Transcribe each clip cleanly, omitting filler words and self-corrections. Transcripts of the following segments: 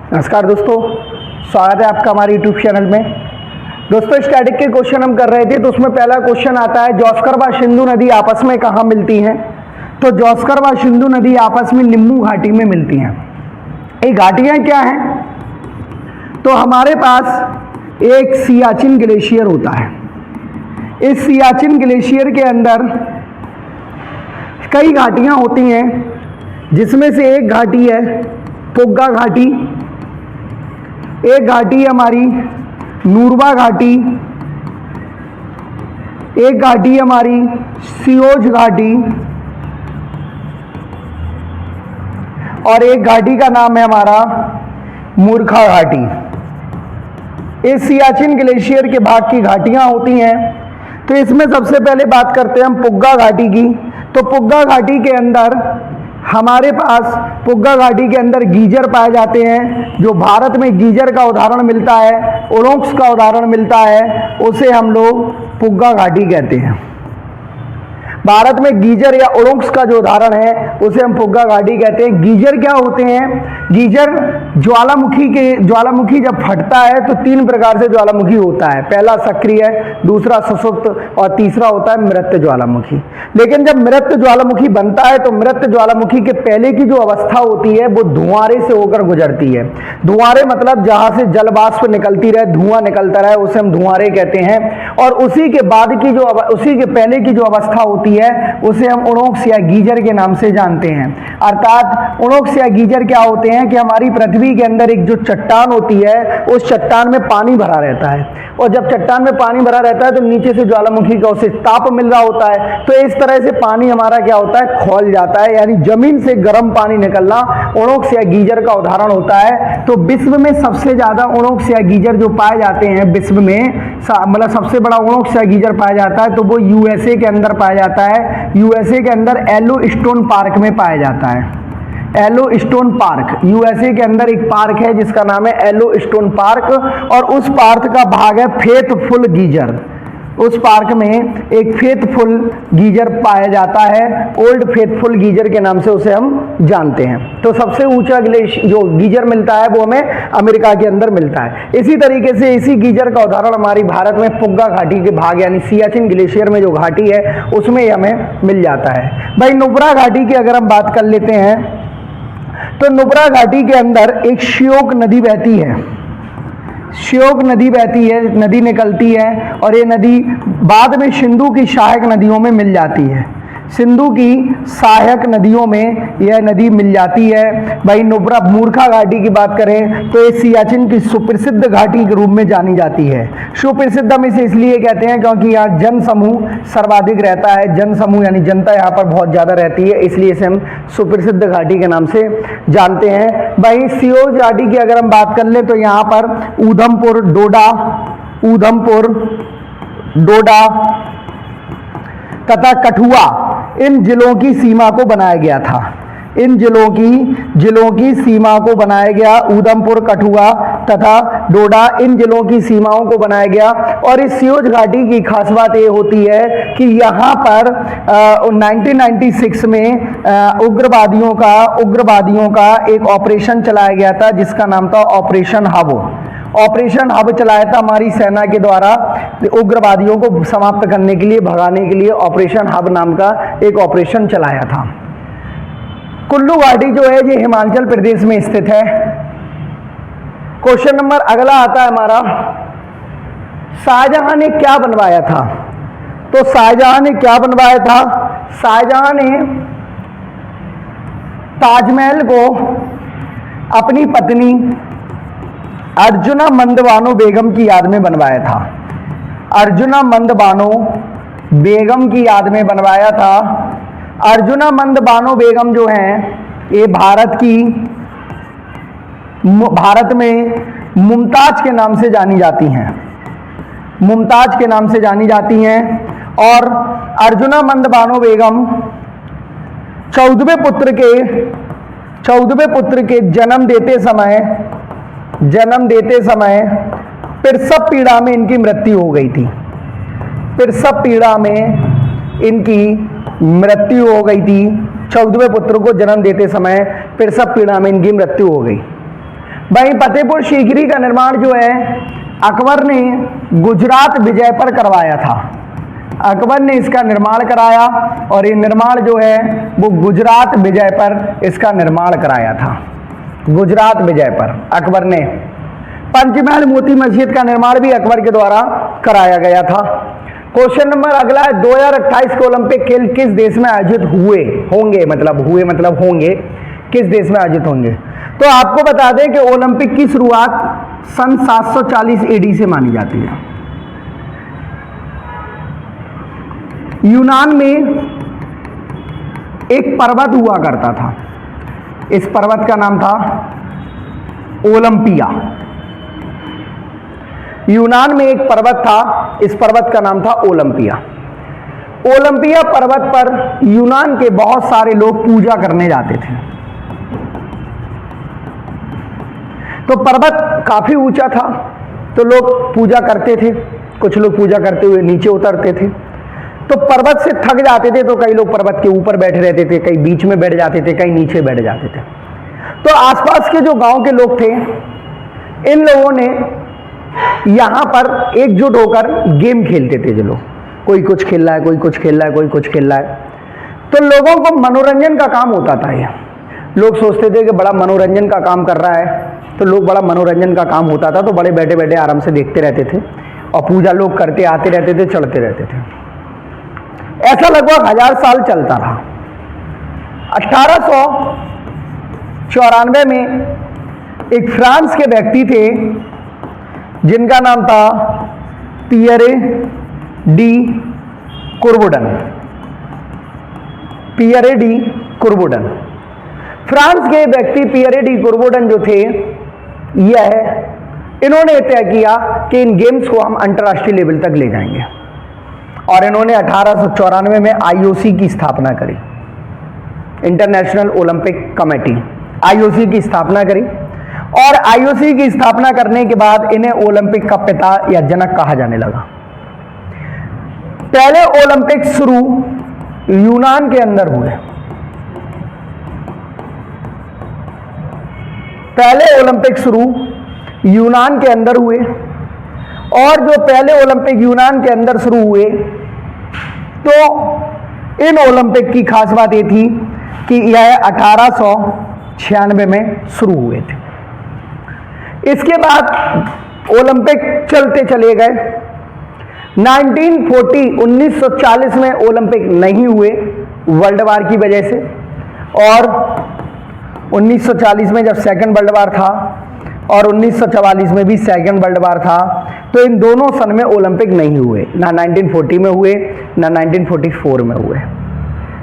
नमस्कार दोस्तों, स्वागत है आपका हमारे यूट्यूब चैनल में। दोस्तों, स्टैटिक के क्वेश्चन हम कर रहे थे तो उसमें पहला क्वेश्चन आता है जौस्कर व सिंधु नदी आपस में कहाँ मिलती हैं। तो जौस्कर व सिंधु नदी आपस में निम्बू घाटी में मिलती हैं। ये घाटियाँ क्या हैं? तो हमारे पास एक सियाचिन ग्लेशियर होता है। इस सियाचिन ग्लेशियर के अंदर कई घाटियाँ होती हैं, जिसमें से एक घाटी है पुग्गा घाटी, एक घाटी हमारी नूरबा घाटी, एक घाटी हमारी सियोज घाटी और एक घाटी का नाम है हमारा मूर्खा घाटी। इस सियाचिन ग्लेशियर के भाग की घाटियां होती हैं। तो इसमें सबसे पहले बात करते हैं हम पुग्गा घाटी की। तो पुग्गा घाटी के अंदर हमारे पास पुग्गा घाटी के अंदर गीजर पाए जाते हैं। जो भारत में गीजर का उदाहरण मिलता है, ओरोक्स का उदाहरण मिलता है, उसे हम लोग पुग्गा घाटी कहते हैं। भारत में गीजर या ओरोक्स का जो उदाहरण है उसे हम पुग्गा घाटी कहते हैं। गीजर क्या होते हैं? गीजर ज्वालामुखी जब फटता है तो तीन प्रकार से ज्वालामुखी होता है। पहला सक्रिय, दूसरा सुषुप्त और तीसरा होता है मृत ज्वालामुखी। लेकिन जब मृत ज्वालामुखी बनता है तो मृत ज्वालामुखी के पहले की जो अवस्था होती है वो धुआंरे से होकर गुजरती है। धुआंरे मतलब जहां से जल वाष्प निकलती रहे, धुआं निकलता रहे, उसे हम धुआंरे कहते हैं। और उसी के पहले की जो अवस्था होती है उसे हम ओरोक्स या गीजर के नाम से जानते हैं। अर्थात ओरोक्स या गीजर क्या होते हैं कि हमारी पृथ्वी के अंदर एक जो चट्टान होती है उस चट्टान में पानी भरा रहता है, और जब चट्टान में पानी भरा रहता है तो नीचे से ज्वालामुखी का उसे ताप मिल रहा होता है। तो इस तरह से पानी हमारा क्या होता है, खौल जाता है, यानी जमीन से गर्म पानी निकलना ओरोक्स या गीजर का उदाहरण होता है। तो विश्व में सबसे ज्यादा ओरोक्स या गीजर जो पाए जाते हैं विश्व में, मतलब सबसे बड़ा ओरोक्स या गीजर पाया जाता है तो वो यूएसए के अंदर पाया जाता है। यूएसए के अंदर येलोस्टोन पार्क में पाया जाता है। येलोस्टोन पार्क यूएसए के अंदर एक पार्क है जिसका नाम है येलोस्टोन पार्क, और उस पार्क का भाग है फेथफुल गीजर। उस पार्क में एक फेथफुल गीजर पाया जाता है, ओल्ड फेथफुल गीजर के नाम से उसे हम जानते हैं। तो सबसे ऊंचा जो गीजर मिलता है वो हमें अमेरिका के अंदर मिलता है। इसी तरीके से इसी गीजर का उदाहरण हमारी भारत में पुग्गा घाटी के भाग यानी सियाचिन ग्लेशियर में जो घाटी है उसमें हमें मिल जाता है। भाई नुब्रा घाटी की अगर हम बात कर लेते हैं तो नुब्रा घाटी के अंदर एक श्योक नदी बहती है। श्योक नदी बहती है, नदी निकलती है, और ये नदी बाद में सिंधु की सहायक नदियों में मिल जाती है। सिंधु की सहायक नदियों में यह नदी मिल जाती है। भाई नुब्रा मूर्खा घाटी की बात करें तो ये सियाचिन की सुप्रसिद्ध घाटी के रूप में जानी जाती है। सुप्रसिद्ध हम इसे इसलिए कहते हैं क्योंकि यहाँ जन समूह सर्वाधिक रहता है। जन समूह यानी जनता यहाँ पर बहुत ज़्यादा रहती है, इसलिए इसे हम सुप्रसिद्ध घाटी के नाम से जानते हैं। भाई सियोज घाटी की अगर हम बात कर लें तो यहाँ पर ऊधमपुर, डोडा तथा कठुआ इन जिलों की सीमा को बनाया गया था। इन जिलों की सीमा को बनाया गया। ऊधमपुर, कठुआ तथा डोडा इन जिलों की सीमाओं को बनाया गया। और इस सियोज घाटी की खास बात ये होती है कि यहाँ पर 1996 में उग्रवादियों का एक ऑपरेशन चलाया गया था जिसका नाम था ऑपरेशन हब चलाया था हमारी सेना के द्वारा उग्रवादियों को समाप्त करने के लिए, भगाने के लिए ऑपरेशन हब नाम का एक ऑपरेशन चलाया था। कुल्लू घाटी जो है ये हिमाचल प्रदेश में स्थित है। क्वेश्चन नंबर अगला आता है हमारा, शाहजहां ने क्या बनवाया था? तो शाहजहां ने क्या बनवाया था? शाहजहां ने ताजमहल को अपनी पत्नी अर्जुना मंद बानो बेगम की याद में बनवाया था। अर्जुना मंद बानो बेगम की याद में बनवाया था। अर्जुना मंद बानो बेगम जो हैं ये भारत में मुमताज के नाम से जानी जाती हैं। मुमताज के नाम से जानी जाती हैं। और अर्जुना मंद बानो बेगम 14वें पुत्र के जन्म देते समय प्रसव पीड़ा में इनकी मृत्यु हो गई थी। प्रसव पीड़ा में इनकी मृत्यु हो गई थी। 14वें पुत्र को जन्म देते समय प्रसव पीड़ा में इनकी मृत्यु हो गई। वहीं फतेहपुर सीकरी का निर्माण जो है अकबर ने गुजरात विजय पर करवाया था। अकबर ने इसका निर्माण कराया और ये निर्माण जो है वो गुजरात विजय पर इसका निर्माण कराया था। गुजरात विजय पर अकबर ने। पंचमहल मोती मस्जिद का निर्माण भी अकबर के द्वारा कराया गया था। क्वेश्चन नंबर अगला है, 2028 के ओलंपिक खेल किस देश में आयोजित हुए होंगे, मतलब होंगे, किस देश में आयोजित होंगे? तो आपको बता दें कि ओलंपिक की शुरुआत सन 740 एडी से मानी जाती है। यूनान में एक पर्वत हुआ करता था, इस पर्वत का नाम था ओलंपिया। यूनान में एक पर्वत था, इस पर्वत का नाम था ओलंपिया। ओलंपिया पर्वत पर यूनान के बहुत सारे लोग पूजा करने जाते थे। तो पर्वत काफी ऊंचा था, तो लोग पूजा करते थे। कुछ लोग पूजा करते हुए नीचे उतरते थे, तो पर्वत से थक जाते थे, तो कई लोग पर्वत के ऊपर बैठे रहते थे, कई बीच में बैठ जाते थे, कई नीचे बैठ जाते थे। तो आसपास के जो गांव के लोग थे, इन लोगों ने यहां पर एकजुट होकर गेम खेलते थे। जो लोग, कोई कुछ खेल रहा है, कोई कुछ खेल रहा है, कोई कुछ खेल रहा है, तो लोगों को मनोरंजन का काम होता था। ये लोग सोचते थे कि बड़ा मनोरंजन का काम कर रहा है, तो लोग बड़ा मनोरंजन का काम होता था, तो बड़े बैठे बैठे आराम से देखते रहते थे और पूजा लोग करते आते रहते थे, चढ़ते रहते थे। ऐसा लगभग 1000 साल चलता रहा। 1894 में एक फ्रांस के व्यक्ति थे जिनका नाम था Pierre de Coubertin. Pierre de Coubertin, France के व्यक्ति पियरे डी कुर्बुडन जो थे, इन्होंने तय किया कि इन गेम्स को हम अंतर्राष्ट्रीय लेवल तक ले जाएंगे, और इन्होंने 1894 में आईओसी की स्थापना करी, इंटरनेशनल ओलंपिक कमेटी, आईओसी की स्थापना करी। और आईओसी की स्थापना करने के बाद इन्हें ओलंपिक का पिता या जनक कहा जाने लगा। पहले ओलंपिक शुरू यूनान के अंदर हुए। पहले ओलंपिक शुरू यूनान के अंदर हुए, और जो पहले ओलंपिक यूनान के अंदर शुरू हुए, तो इन ओलंपिक की खास बात ये थी कि यह 1896 में शुरू हुए थे। इसके बाद ओलंपिक चलते चले गए। 1940 में ओलंपिक नहीं हुए वर्ल्ड वार की वजह से, और 1940 में जब सेकंड वर्ल्ड वार था और 1944 में भी सेकंड वर्ल्ड वार था, तो इन दोनों सन में ओलंपिक नहीं हुए, ना 1940 में हुए ना 1944 में हुए।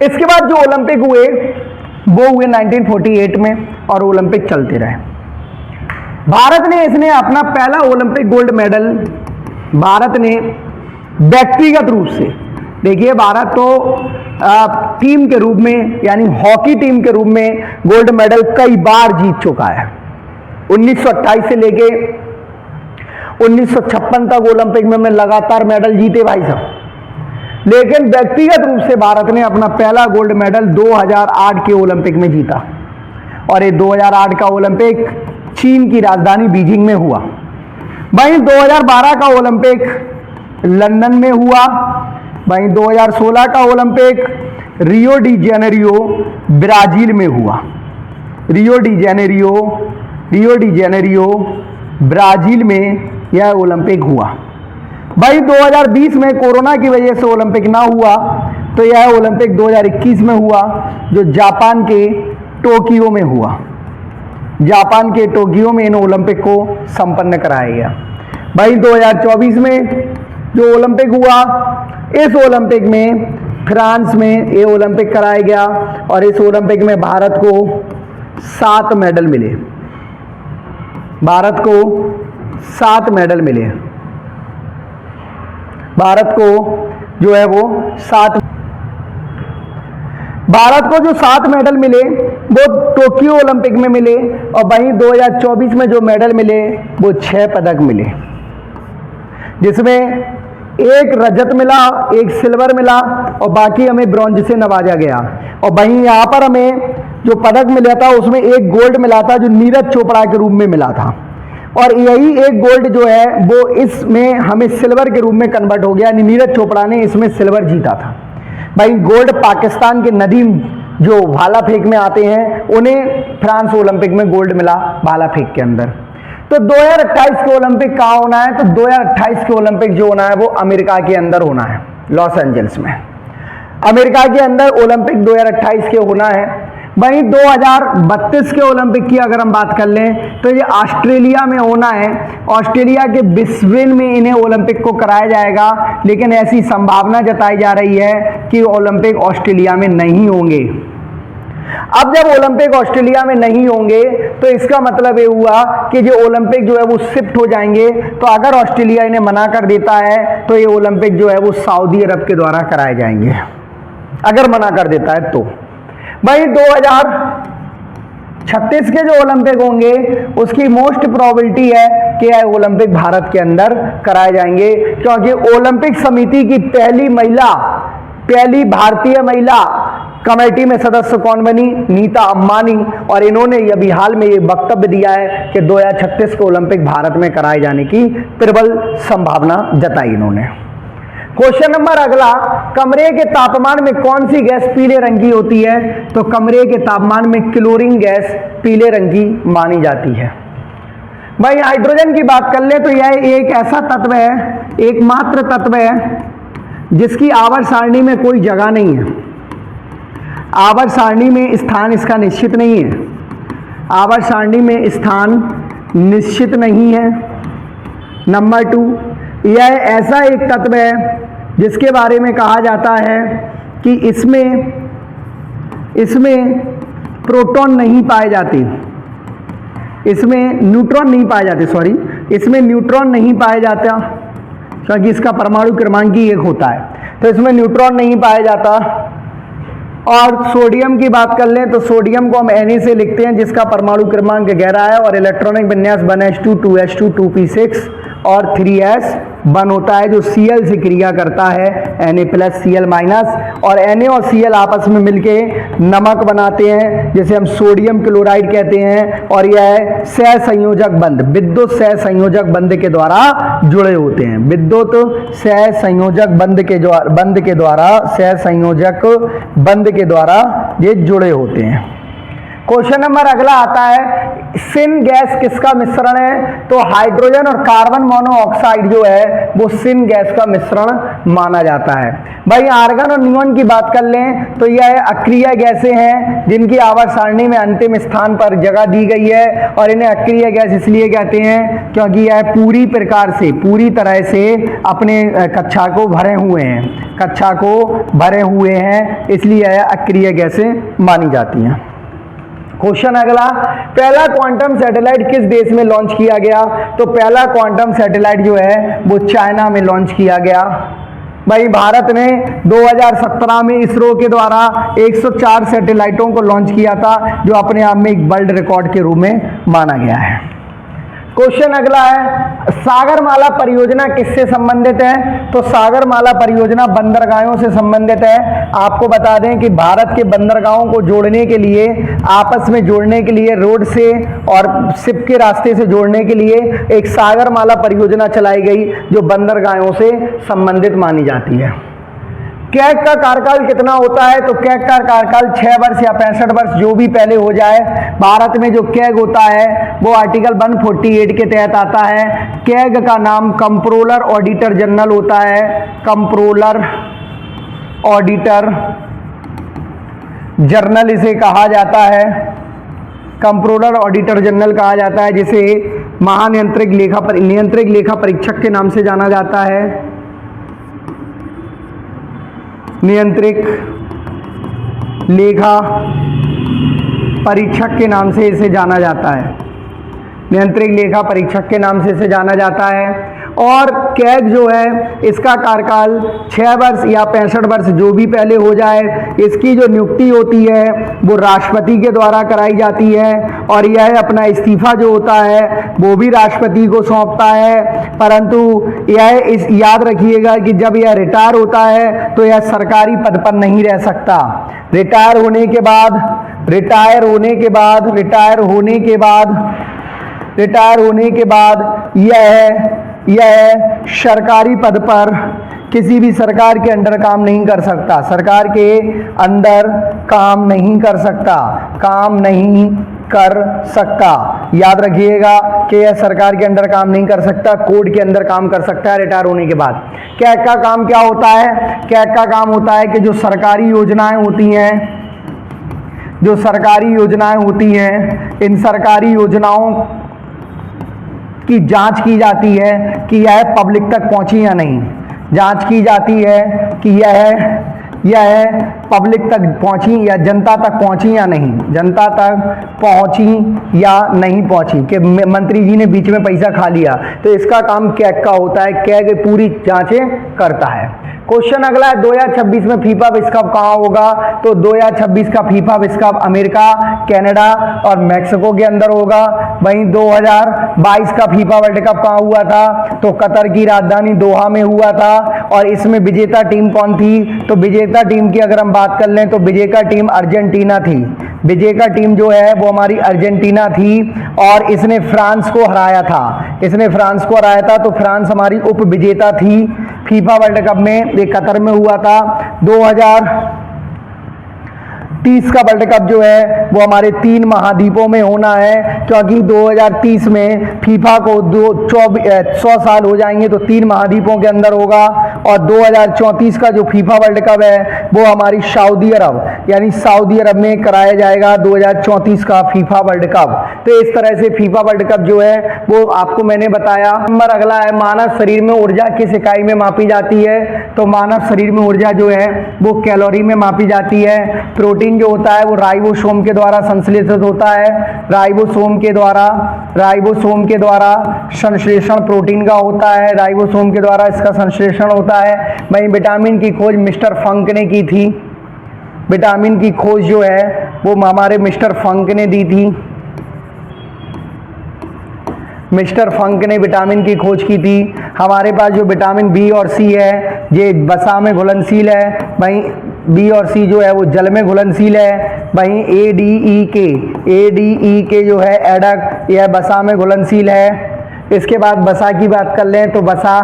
इसके बाद जो ओलंपिक हुए वो हुए 1948 में, और ओलंपिक चलते रहे। भारत ने इसने अपना पहला ओलंपिक गोल्ड मेडल, भारत ने व्यक्तिगत रूप से, देखिए भारत तो टीम के रूप में, यानी हॉकी टीम के रूप में गोल्ड मेडल कई बार जीत चुका है। 1928 से लेके 1956 तक ओलंपिक में लगातार मेडल जीते भाई साहब। लेकिन व्यक्तिगत रूप से भारत ने अपना पहला गोल्ड मेडल 2008 के ओलंपिक में जीता, और ये 2008 का ओलंपिक चीन की राजधानी बीजिंग में हुआ। वहीं 2012 का ओलंपिक लंदन में हुआ। वहीं 2016 का Olympic Rio de Janeiro Brazil में हुआ। रियो डी जेनेरियो ब्राजील में यह ओलंपिक हुआ। भाई 2020 में कोरोना की वजह से ओलंपिक ना हुआ, तो यह ओलंपिक 2021 में हुआ, जो जापान के टोक्यो में हुआ। जापान के टोक्यो में इन ओलंपिक को संपन्न कराया गया। भाई 2024 में जो ओलंपिक हुआ, इस ओलंपिक में फ्रांस में ये ओलंपिक कराया गया, और इस ओलंपिक में भारत को 7 मेडल मिले। भारत को 7 मेडल मिले। भारत को जो है वो 7 भारत को जो 7 मेडल मिले वो टोक्यो ओलंपिक में मिले, और वहीं 2024 में जो मेडल मिले वो 6 पदक मिले, जिसमें एक रजत मिला, एक सिल्वर मिला, और बाकी हमें ब्रॉन्ज से नवाजा गया। और वहीं यहाँ पर हमें जो पदक मिला था उसमें एक गोल्ड मिला था जो नीरज चोपड़ा के रूप में मिला था, और यही एक गोल्ड जो है वो इसमें हमें सिल्वर के रूप में कन्वर्ट हो गया, यानी नीरज चोपड़ा ने इसमें सिल्वर जीता था। भाई गोल्ड पाकिस्तान के नदीम जो भाला फेंक में आते हैं उन्हें फ्रांस ओलंपिक में गोल्ड मिला भाला फेंक के अंदर। तो 2028 के ओलंपिक कहाँ होना है? तो 2028 के ओलंपिक जो होना है वो अमेरिका के अंदर होना है, लॉस एंजल्स में। अमेरिका के अंदर ओलंपिक 2028 के होना है। वहीं 2032 के ओलंपिक की अगर हम बात कर लें तो ये ऑस्ट्रेलिया में होना है। ऑस्ट्रेलिया के ब्रिस्बेन में इन्हें ओलंपिक को कराया जाएगा, लेकिन ऐसी संभावना जताई जा रही है कि ओलंपिक ऑस्ट्रेलिया में नहीं होंगे। अब जब ओलंपिक ऑस्ट्रेलिया में नहीं होंगे तो इसका मतलब ये हुआ कि जो ओलंपिक जो है वो शिफ्ट हो जाएंगे। तो अगर ऑस्ट्रेलिया इन्हें मना कर देता है तो ये ओलंपिक जो है वो सऊदी अरब के द्वारा कराए जाएंगे, अगर मना कर देता है तो। भाई 2036 के जो ओलंपिक होंगे उसकी मोस्ट प्रोबेबिलिटी है कि ओलंपिक भारत के अंदर कराए जाएंगे, क्योंकि ओलंपिक समिति की पहली भारतीय महिला कमेटी में सदस्य कौन बनी? नीता अंबानी। और इन्होंने अभी हाल में ये वक्तव्य दिया है कि 2036 के ओलंपिक भारत में कराए जाने की प्रबल संभावना जताई इन्होंने। क्वेश्चन नंबर अगला, कमरे के तापमान में कौन सी गैस पीले रंग की होती है? तो कमरे के तापमान में क्लोरीन गैस पीले रंग की मानी जाती है। भाई हाइड्रोजन की बात कर ले तो यह एक ऐसा तत्व है, एकमात्र तत्व है जिसकी आवर्त सारणी में कोई जगह नहीं है। आवर्त सारणी में स्थान इसका निश्चित नहीं है, आवर्त सारणी में स्थान निश्चित नहीं है। नंबर 2, यह ऐसा एक तत्व है जिसके बारे में कहा जाता है कि इसमें प्रोटॉन नहीं पाए जाते, इसमें न्यूट्रॉन नहीं पाए जाते, इसमें न्यूट्रॉन नहीं पाया जाता, क्योंकि इसका परमाणु क्रमांक ही 1 होता है, तो इसमें न्यूट्रॉन नहीं पाया जाता। और सोडियम की बात कर लें तो सोडियम को हम Na से लिखते हैं जिसका परमाणु क्रमांक 11 है और इलेक्ट्रॉनिक विन्यास 1s2 2s2 2p6 और 3s1 होता है, जो Cl से क्रिया करता है Na+Cl-, और Na और Cl आपस में मिलके नमक बनाते हैं जिसे हम सोडियम क्लोराइड कहते हैं, और यह सहसंयोजक बंध, विद्युत सहसंयोजक बंध के द्वारा जुड़े होते हैं, विद्युत सहसंयोजक बंध के द्वारा ये जुड़े होते हैं। क्वेश्चन नंबर अगला आता है, सिन गैस किसका मिश्रण है? तो हाइड्रोजन और कार्बन मोनोऑक्साइड जो है वो सिन गैस का मिश्रण माना जाता है। भाई आर्गन और नियोन की बात कर लें तो यह अक्रिय गैसें हैं जिनकी आवर्त सारणी में अंतिम स्थान पर जगह दी गई है, और इन्हें अक्रिय गैस इसलिए कहते हैं क्योंकि यह पूरी तरह से अपने कक्षा को भरे हुए हैं, इसलिए यह अक्रिय गैसें मानी जाती हैं। क्वेश्चन अगला, पहला क्वांटम सैटेलाइट किस देश में लॉन्च किया गया? तो पहला क्वांटम सैटेलाइट जो है वो चाइना में लॉन्च किया गया। भाई भारत ने 2017 में इसरो के द्वारा 104 सैटेलाइटों को लॉन्च किया था, जो अपने आप में एक वर्ल्ड रिकॉर्ड के रूप में माना गया है। क्वेश्चन अगला है, सागरमाला परियोजना किससे संबंधित है? तो सागरमाला परियोजना बंदरगाहों से संबंधित है। आपको बता दें कि भारत के बंदरगाहों को जोड़ने के लिए, आपस में जोड़ने के लिए, रोड से और शिप के रास्ते से जोड़ने के लिए एक सागरमाला परियोजना चलाई गई जो बंदरगाहों से संबंधित मानी जाती है। कैग का कार्यकाल कितना होता है? तो कैग का कार्यकाल 6 वर्ष या 65 वर्ष, जो भी पहले हो जाए। भारत में जो कैग होता है वो आर्टिकल 148 के तहत आता है। कैग का नाम कंट्रोलर ऑडिटर जनरल होता है, कंट्रोलर ऑडिटर जनरल इसे कहा जाता है, कंट्रोलर ऑडिटर जनरल कहा जाता है, जिसे महानियंत्रक लेखा परीक्षक के नाम से जाना जाता है, नियंत्रक लेखा परीक्षक के नाम से इसे जाना जाता है, नियंत्रक लेखा परीक्षक के नाम से इसे जाना जाता है। और कैग जो है इसका कार्यकाल 6 वर्ष या 65 वर्ष जो भी पहले हो जाए। इसकी जो नियुक्ति होती है वो राष्ट्रपति के द्वारा कराई जाती है और यह अपना इस्तीफा जो होता है वो भी राष्ट्रपति को सौंपता है। परंतु यह याद रखिएगा कि जब यह रिटायर होता है तो यह सरकारी पद पर नहीं रह सकता। रिटायर होने के बाद यह सरकारी पद पर किसी भी सरकार के अंडर काम नहीं कर सकता, सरकार के अंदर काम नहीं कर सकता। याद रखिएगा कि यह सरकार के अंदर काम नहीं कर सकता, कोर्ट के अंदर काम कर सकता है रिटायर होने के बाद। कैग का काम क्या होता है? कैग का काम होता है कि जो सरकारी योजनाएं होती हैं, इन सरकारी योजनाओं की जांच की जाती है कि यह पब्लिक तक पहुंची या नहीं। जांच की जाती है कि यह पब्लिक तक पहुंची या जनता तक पहुंची या नहीं पहुंची, कि मंत्री जी ने बीच में पैसा खा लिया, तो इसका काम कैग का होता है। कैग पूरी जांचें करता है। क्वेश्चन अगला है 2026 में फीफा विश्व कप कहाँ होगा? तो 2026 का फीफा विश्व कप अमेरिका, कनाडा और मैक्सिको के अंदर होगा। वहीं 2022 का फीफा वर्ल्ड कप कहाँ हुआ था? तो कतर की राजधानी दोहा में हुआ था। और इसमें विजेता टीम कौन थी? तो विजेता टीम की अगर हम बात कर लें तो विजेता टीम अर्जेंटीना थी। विजेता टीम जो है वो हमारी अर्जेंटीना थी और इसने फ्रांस को हराया था। तो फ्रांस हमारी उप विजेता थी फीफा वर्ल्ड कप में। ये कतर में हुआ था। 2030 का वर्ल्ड कप जो है वो हमारे 3 महाद्वीपों में होना है, क्योंकि 2030 में फीफा को 100 साल हो जाएंगे, तो 3 महाद्वीपों के अंदर होगा। और 2034 का जो फीफा वर्ल्ड कप है वो हमारी सऊदी अरब में कराया जाएगा 2034 का फीफा वर्ल्ड कप। तो इस तरह से फीफा वर्ल्ड कप जो है वो आपको मैंने बताया। नंबर अगला है, मानव शरीर में ऊर्जा किस इकाई में मापी जाती है? तो मानव शरीर में ऊर्जा जो है वो कैलोरी में मापी जाती है। प्रोटीन जो होता है वो राइबोसोम के द्वारा संश्लेषित होता है। राइबोसोम के द्वारा संश्लेषण प्रोटीन का होता है, राइबोसोम के द्वारा इसका संश्लेषण होता है। वहीं विटामिन की खोज मिस्टर फंक ने की थी। विटामिन की खोज जो है वो हमारे मिस्टर फंक ने दी थी। मिस्टर फंक ने विटामिन की खोज की थी। हमारे पास जो विटामिन बी और सी है ये वसा में घुलनशील है, वहीं बी और सी जो है वो जल में घुलनशील है। वहीं ए के जो है एडक, यह वसा में घुलनशील है। इसके बाद वसा की बात कर लें तो वसा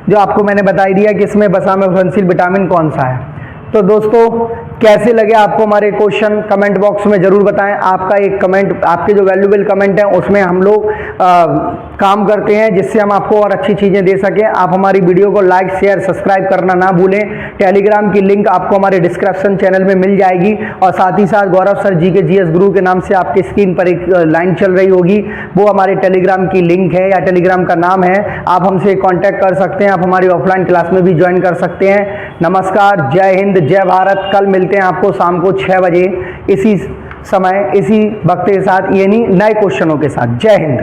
जो आपको मैंने बताई दिया कि इसमें वसा में घुलनशील विटामिन कौन सा है। तो दोस्तों कैसे लगे आपको हमारे क्वेश्चन, कमेंट बॉक्स में ज़रूर बताएं। आपका एक कमेंट, आपके जो वैल्यूएबल कमेंट हैं उसमें हम लोग काम करते हैं जिससे हम आपको और अच्छी चीज़ें दे सकें। आप हमारी वीडियो को लाइक शेयर सब्सक्राइब करना ना भूलें। टेलीग्राम की लिंक आपको हमारे डिस्क्रिप्शन चैनल में मिल जाएगी और साथ ही साथ गौरव सर जी के GS गुरु के नाम से आपकी स्क्रीन पर एक लाइन चल रही होगी, वो हमारे टेलीग्राम की लिंक है या टेलीग्राम का नाम है। आप हमसे कॉन्टैक्ट कर सकते हैं, आप हमारी ऑफलाइन क्लास में भी ज्वाइन कर सकते हैं। नमस्कार, जय हिंद, जय भारत। कल मिलते हैं आपको शाम को 6 बजे इसी समय इसी वक्त के साथ, यानी नए क्वेश्चनों के साथ। जय हिंद।